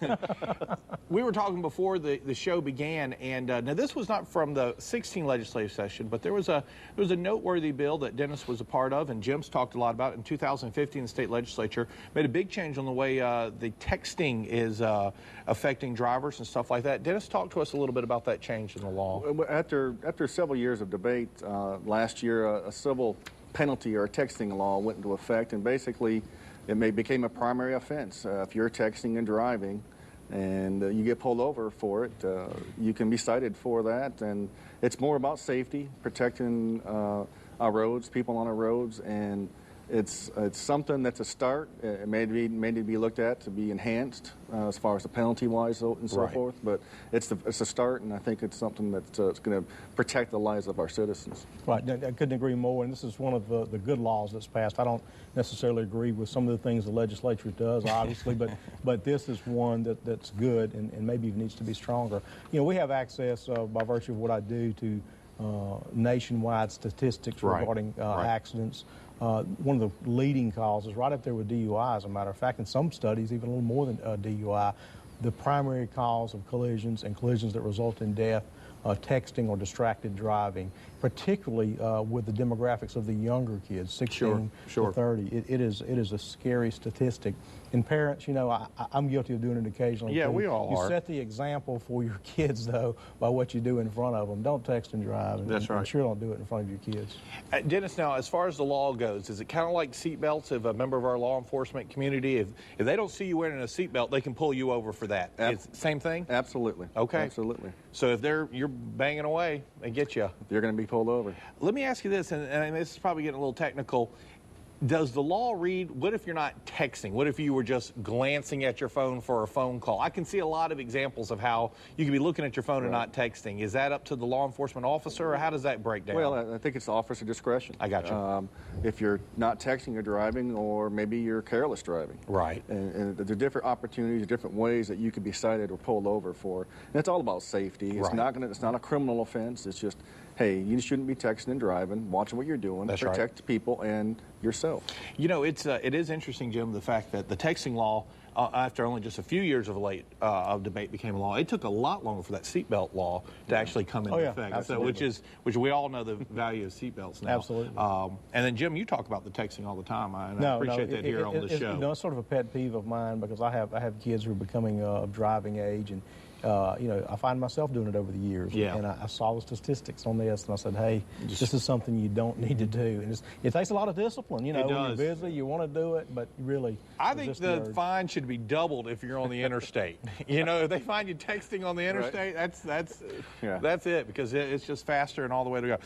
Well, we were talking before the show began, and now this was not from the 16 legislative session, but there was a noteworthy bill that Dennis was a part of, and Jim's talked a lot about. In 2015, the state legislature made a big change on the way the texting is affecting drivers and stuff like that. Dennis, talk to us a little bit about that change in the law. After several years of debate, last year a civil penalty or a texting law went into effect, and basically it became a primary offense. If you're texting and driving and you get pulled over for it, you can be cited for that. And it's more about safety, protecting our roads, people on our roads, and it's something that's a start. It may need to be looked at to be enhanced as far as the penalty-wise and so forth. But it's a start, and I think it's something that's going to protect the lives of our citizens. Right, I couldn't agree more. And this is one of the good laws that's passed. I don't necessarily agree with some of the things the legislature does, obviously, but this is one that's good and maybe even needs to be stronger. You know, we have access by virtue of what I do to nationwide statistics regarding accidents. One of the leading causes, right up there with DUI, as a matter of fact, in some studies, even a little more than DUI, the primary cause of collisions and collisions that result in death, texting or distracted driving, particularly with the demographics of the younger kids, 16 to 30. It is a scary statistic. And parents, you know, I'm guilty of doing it occasionally. Yeah, too. we all are. You set the example for your kids, though, by what you do in front of them. Don't text and drive. That's right. And sure don't do it in front of your kids. Dennis, now, as far as the law goes, is it kind of like seatbelts? If a member of our law enforcement community, if they don't see you wearing a seatbelt, they can pull you over for that. It's the same thing? Absolutely. Okay. Absolutely. So if you're banging away, they get you. You're going to be pulled over. Let me ask you this, and this is probably getting a little technical. Does the law read, what if you're not texting? What if you were just glancing at your phone for a phone call? I can see a lot of examples of how you can be looking at your phone and not texting. Is that up to the law enforcement officer, or how does that break down? Well, I think it's officer discretion. I got you. If you're not texting or driving, or maybe you're careless driving. Right. And there are different opportunities, different ways that you could be cited or pulled over for. And it's all about safety. It's it's not a criminal offense. It's just, hey, you shouldn't be texting and driving, watching what you're doing, protect people and yourself. You know, it is interesting, Jim, the fact that the texting law, after only just a few years of debate became a law. It took a lot longer for that seatbelt law to actually come into effect. Absolutely. So, which we all know the value of seatbelts now. Absolutely. And then, Jim, you talk about the texting all the time, and I appreciate that here on the show. You know, it's sort of a pet peeve of mine, because I have kids who are becoming of driving age, and you know, I find myself doing it over the years. Yeah. And I saw the statistics on this, and I said, hey, this is something you don't need to do. And it takes a lot of discipline. You know, when you're busy, you want to do it, but really, I think the fine should be doubled if you're on the interstate. You know, if they find you texting on the interstate, that's it, because it's just faster and all the way to go.